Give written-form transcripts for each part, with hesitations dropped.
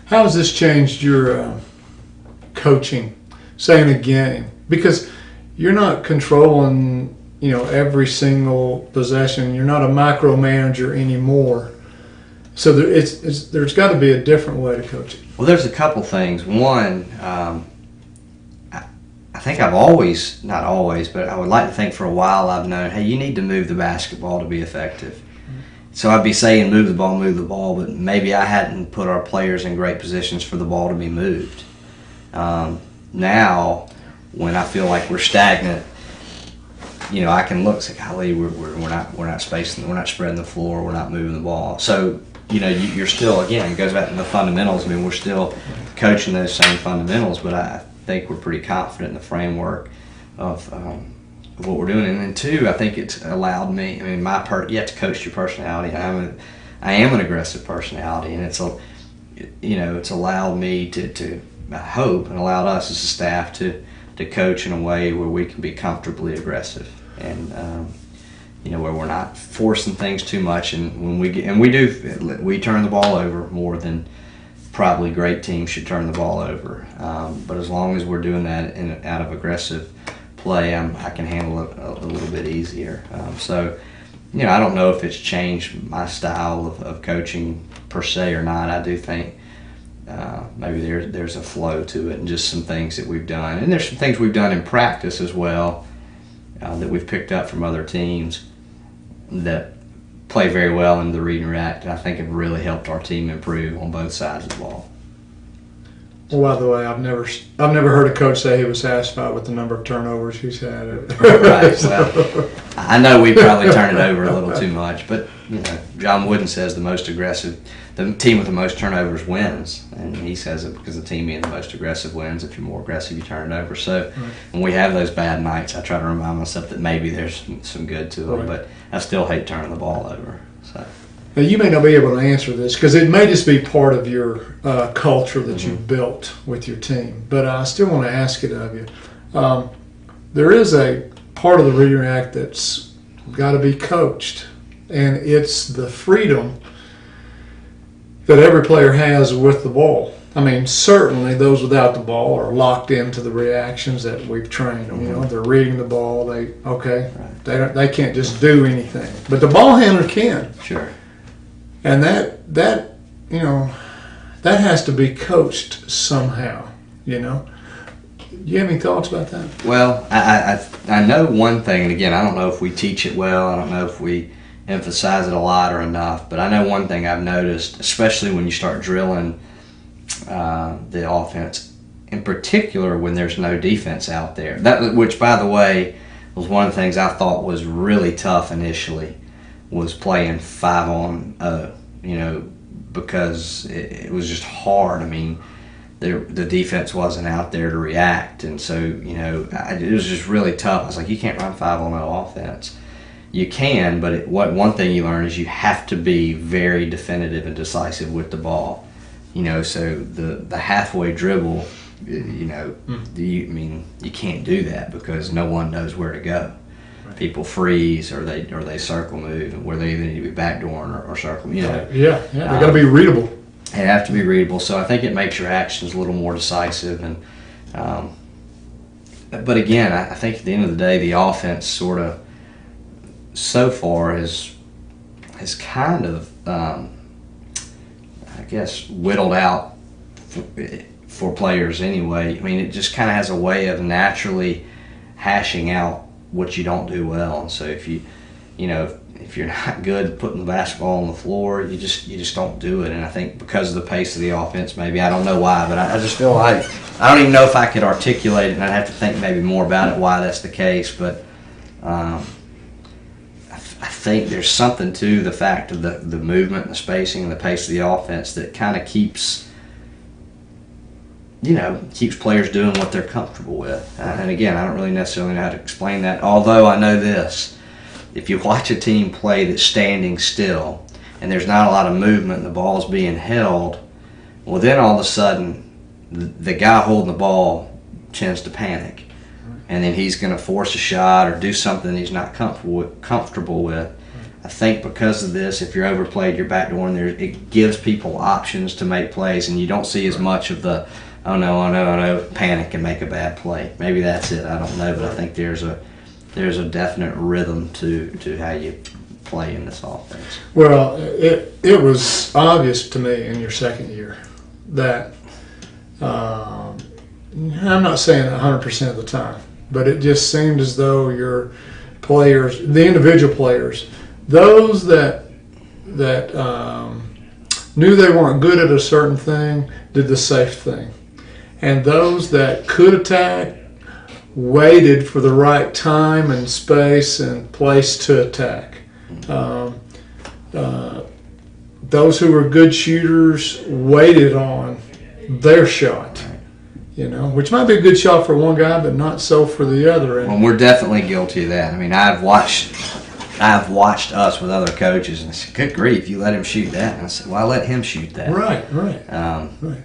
How has this changed your coaching, say in a game? Because you're not controlling, every single possession. You're not a micromanager anymore. So there's got to be a different way to coach it. Well, there's a couple things. One, I think I've always, not always, but I would like to think for a while I've known, hey, you need to move the basketball to be effective. So I'd be saying move the ball, but maybe I hadn't put our players in great positions for the ball to be moved. Now, when I feel like we're stagnant, I can look and say, golly, we're not spacing, we're not spreading the floor, we're not moving the ball. So, you're still, again, it goes back to the fundamentals. I mean, we're still coaching those same fundamentals, but I think we're pretty confident in the framework of what we're doing. And then two, I think it's allowed me, you have to coach your personality. I am an aggressive personality, and it's allowed me to I hope, and allowed us as a staff to coach in a way where we can be comfortably aggressive, and where we're not forcing things too much. And when we turn the ball over more than probably great teams should turn the ball over. But as long as we're doing that out of aggressive play, I can handle it a little bit easier. So I don't know if it's changed my style of coaching per se or not. I do think maybe there's a flow to it, and just some things that we've done. And there's some things we've done in practice as well that we've picked up from other teams that play very well in the read and react, and I think have really helped our team improve on both sides of the ball. Well, by the way, I've never heard a coach say he was satisfied with the number of turnovers he's had. Right. Well, I know we probably turn it over a little too much, but John Wooden says the team with the most turnovers wins, and he says it because the team being the most aggressive wins. If you're more aggressive, you turn it over. So when we have those bad nights, I try to remind myself that maybe there's some good to them, but I still hate turning the ball over. So. Now, you may not be able to answer this because it may just be part of your culture that you've built with your team, but I still want to ask it of you. There is a part of the read and react that's got to be coached, and it's the freedom that every player has with the ball. I mean, certainly those without the ball are locked into the reactions that we've trained them. They're reading the ball. They can't just do anything, but the ball handler can. Sure. And that has to be coached somehow. Do you have any thoughts about that? Well, I know one thing, and again, I don't know if we teach it well. I don't know if we emphasize it a lot or enough, but I know one thing I've noticed, especially when you start drilling the offense, in particular when there's no defense out there. Which, by the way, was one of the things I thought was really tough initially, was playing 5-on-0, because it was just hard. I mean, the defense wasn't out there to react, and so it was just really tough. I was like, you can't run 5-on-0 offense. You can, but one thing you learn is you have to be very definitive and decisive with the ball. So the halfway dribble, you can't do that because no one knows where to go. Right. People freeze, or they circle move, where they either need to be backdooring or circle. Yeah, they got to be readable. They have to be readable. So I think it makes your actions a little more decisive. And but again, I think at the end of the day, the offense sort of so far has kind of whittled out for players anyway. I mean, it just kind of has a way of naturally hashing out what you don't do well. And so if if you're not good at putting the basketball on the floor, you just don't do it. And I think because of the pace of the offense, maybe, I don't know why, but I just feel like I don't even know if I could articulate it, and I'd have to think maybe more about it, why that's the case. But I think there's something to the fact of the movement and the spacing and the pace of the offense that kind of keeps players doing what they're comfortable with. And again, I don't really necessarily know how to explain that, although I know this. If you watch a team play that's standing still and there's not a lot of movement and the ball's being held, well, then all of a sudden the guy holding the ball tends to panic. And then he's going to force a shot or do something he's not comfortable with. I think because of this, if you're overplayed, you're backdooring there. It gives people options to make plays, and you don't see as much of the oh no, panic and make a bad play. Maybe that's it. I don't know, but I think there's a definite rhythm to how you play in this offense. Well, it was obvious to me in your second year that I'm not saying 100% of the time, but it just seemed as though your players, the individual players, those that knew they weren't good at a certain thing, did the safe thing. And those that could attack waited for the right time and space and place to attack. Those who were good shooters waited on their shot, which might be a good shot for one guy, but not so for the other. Well, we're definitely guilty of that. I mean, I've watched us with other coaches, and I said, "Good grief, you let him shoot that?" And I said, "Well, I let him shoot that." Right.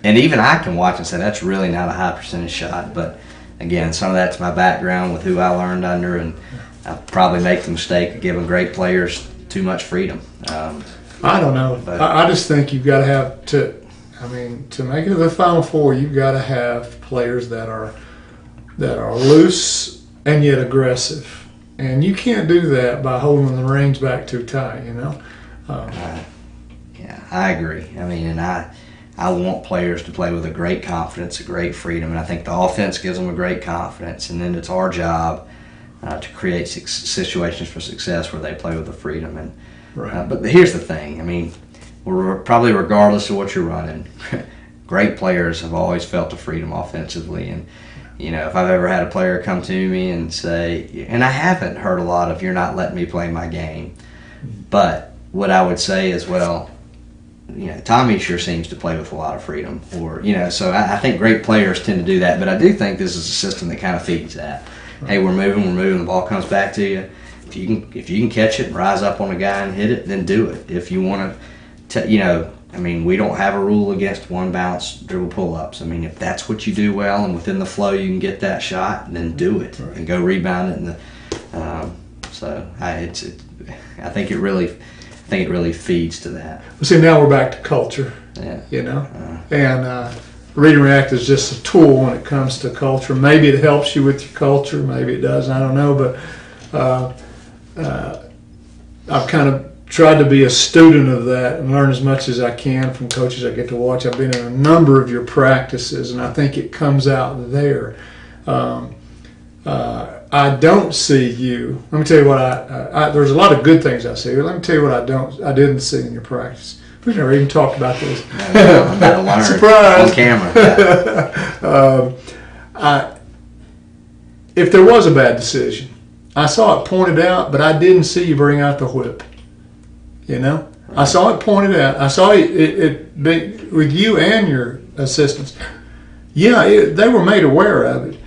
And even I can watch and say that's really not a high percentage shot. But again, some of that's my background with who I learned under, and I probably make the mistake of giving great players too much freedom. I don't know. I just think you've got to have to make it to the Final Four, you've got to have players that are loose and yet aggressive. And you can't do that by holding the reins back too tight, Yeah, I agree. I mean, and I want players to play with a great confidence, a great freedom, and I think the offense gives them a great confidence, and then it's our job to create situations for success where they play with the freedom. And right. But here's the thing. I mean, we're probably regardless of what you're running, great players have always felt the freedom offensively. And if I've ever had a player come to me and say, and I haven't heard a lot of, "You're not letting me play my game," but what I would say is, well, Tommy sure seems to play with a lot of freedom, or so I think great players tend to do that. But I do think this is a system that kind of feeds that. Right. Hey, we're moving, the ball comes back to you. If you can catch it and rise up on a guy and hit it, then do it. If you want to, we don't have a rule against one bounce dribble pull-ups. I mean, if that's what you do well and within the flow you can get that shot, then do it and go rebound it. I think it really feeds to that. Well, see, now we're back to culture. Yeah. And Read and React is just a tool when it comes to culture. Maybe it helps you with your culture, maybe it doesn't. I don't know, but I've kind of tried to be a student of that and learn as much as I can from coaches I get to watch. I've been in a number of your practices, and I think it comes out there. I don't see you. Let me tell you what there's a lot of good things I see, but let me tell you what I didn't see in your practice. We've never even talked about this. No, I'm about to learn. Surprise! On camera. Yeah. If there was a bad decision, I saw it pointed out, but I didn't see you bring out the whip. Right. I saw it pointed out. I saw it with you and your assistants. Yeah, they were made aware of it,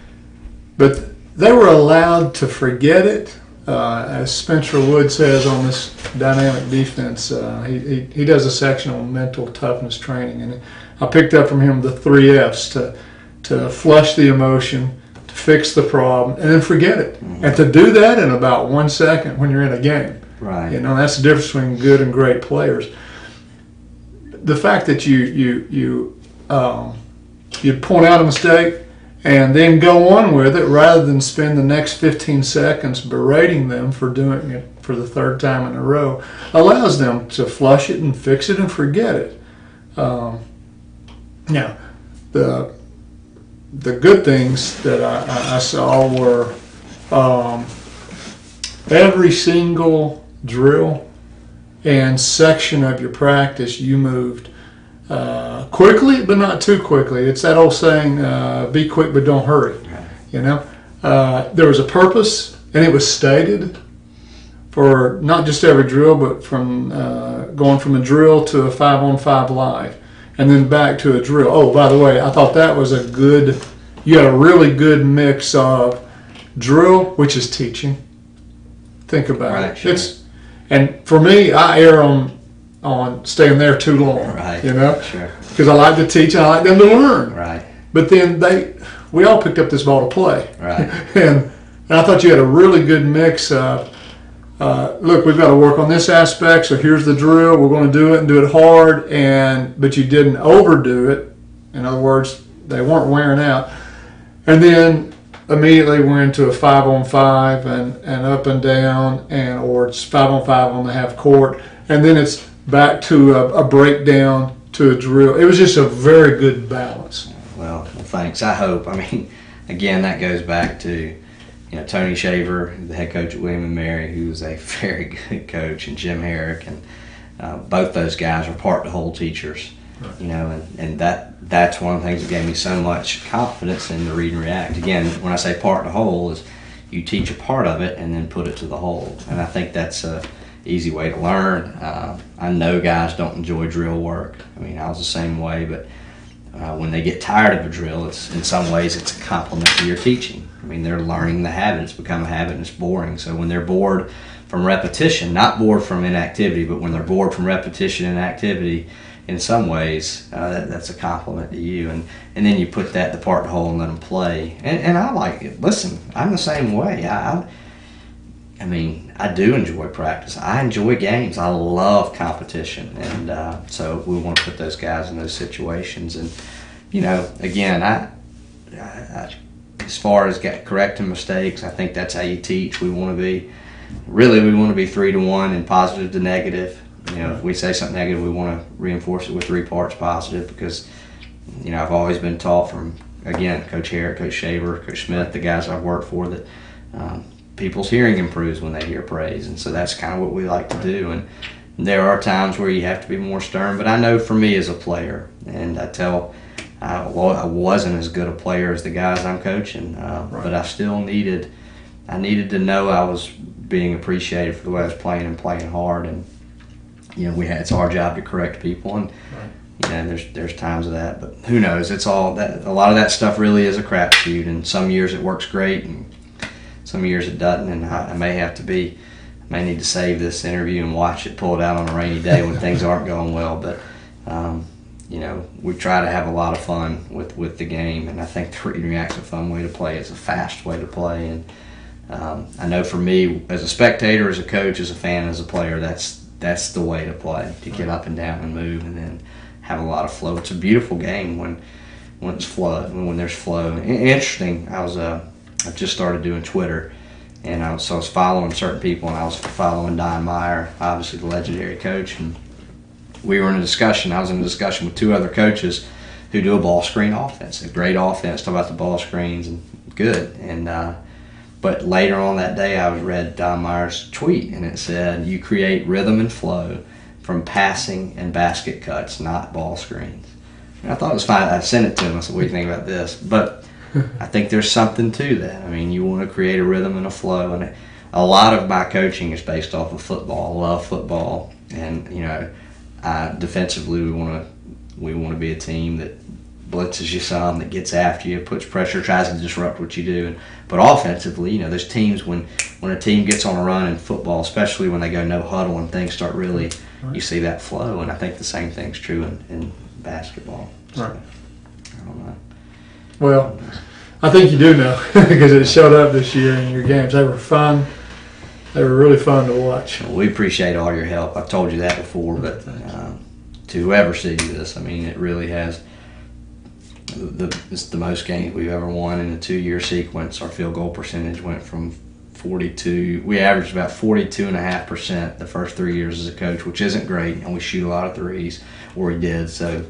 but they were allowed to forget it. As Spencer Wood says on this dynamic defense, he does a section on mental toughness training, and I picked up from him the 3 F's to flush the emotion, to fix the problem, and then forget it. Mm-hmm. And to do that in about 1 second when you're in a game. Right. That's the difference between good and great players. The fact that you point out a mistake and then go on with it rather than spend the next 15 seconds berating them for doing it for the 3rd time in a row allows them to flush it and fix it and forget it. Now, the good things that I saw were every single drill and section of your practice you moved quickly, but not too quickly. It's that old saying, be quick but don't hurry. There was a purpose, and it was stated for not just every drill, but from going from a drill to a 5-on-5 live, and then back to a drill. Oh, by the way, I thought that was you had a really good mix of drill, which is teaching. Think about it. Sure. And for me, I err on staying there too long, Sure. Because I like to teach and I like them to learn. Right. But then we all picked up this ball to play. Right. And I thought you had a really good mix of look, we've got to work on this aspect, so here's the drill. We're going to do it and do it hard, but you didn't overdo it. In other words, they weren't wearing out. And then immediately we're into a 5-on-5 and up and down, or it's 5-on-5 on the half court, and then it's back to a breakdown to a drill. It was just a very good balance. Well, thanks. I hope. I mean, again, that goes back to Tony Shaver, the head coach at William & Mary, who was a very good coach, and Jim Herrick, and both those guys are part of the whole teachers. Right. And that's one of the things that gave me so much confidence in the read and react. Again, when I say part of the whole, is you teach a part of it and then put it to the whole. And I think that's a easy way to learn. I know guys don't enjoy drill work. I mean, I was the same way, but when they get tired of a drill, in some ways it's a compliment to your teaching. I mean, they're learning the habit. It's become a habit and it's boring. So when they're bored from repetition, not bored from inactivity, but when they're bored from repetition and activity, in some ways, that's a compliment to you. And then you put that in the part of the whole and let them play. And I like it. Listen, I'm the same way. I mean, I do enjoy practice. I enjoy games. I love competition. And so we want to put those guys in those situations. And, again, I as far as correcting mistakes, I think that's how you teach. We want to be 3-to-1 and positive to negative. If we say something negative, we want to reinforce it with 3 parts positive, because, I've always been taught from, again, Coach Herrick, Coach Shaver, Coach Smith, the guys I've worked for, that people's hearing improves when they hear praise. And so that's kind of what we like to do. And there are times where you have to be more stern, but I know for me as a player, and I wasn't as good a player as the guys I'm coaching, but I still needed to know I was being appreciated for the way I was playing and playing hard. And it's our job to correct people, and there's times of that, but who knows? It's all that. A lot of that stuff really is a crapshoot, and some years it works great, and some years it doesn't. And I may need to save this interview and watch it, pull it out on a rainy day when things aren't going well. But we try to have a lot of fun with the game, and I think the read and react's a fun way to play. It's a fast way to play, and I know for me, as a spectator, as a coach, as a fan, as a player, that's the way to play, to get up and down and move, and then have a lot of flow. It's a beautiful game when it's flow, when there's flow. Interesting, I've just started doing Twitter, and I was following certain people, and I was following Don Meyer, obviously the legendary coach, and we were in a discussion. I was in a discussion with 2 other coaches who do a ball screen offense, a great offense, talk about the ball screens, and good. And but later on that day, I read Don Meyer's tweet, and it said, "You create rhythm and flow from passing and basket cuts, not ball screens." And I thought it was fine. I sent it to him. I said, "What do you think about this?" But I think there's something to that. I mean, you want to create a rhythm and a flow, and a lot of my coaching is based off of football. I love football, and defensively, we want to be a team that blitzes you some, that gets after you, puts pressure, tries to disrupt what you do. But offensively, there's teams when a team gets on a run in football, especially when they go no huddle and things start really, you see that flow. And I think the same thing's true in basketball. So, right. I don't know. Well, I think you do know, because it showed up this year in your games. They were fun. They were really fun to watch. Well, we appreciate all your help. I've told you that before, but to whoever sees this, I mean, it really has. It's the most games we've ever won in a 2-year sequence. Our field goal percentage went from 42. We averaged about 42.5% the first 3 years as a coach, which isn't great, and we shoot a lot of threes, or we did. So,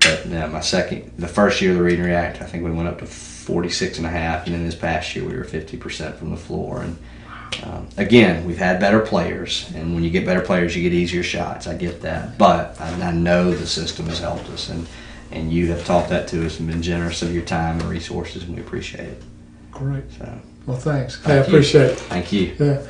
but the first year of the read and react, I think we went up to 46.5, and then this past year we were 50% from the floor. And again, we've had better players, and when you get better players, you get easier shots. I get that, but I know the system has helped us, and you have taught that to us and been generous of your time and resources, and we appreciate it. Great. So, well, thanks. Thank I appreciate it. Thank you. Yeah.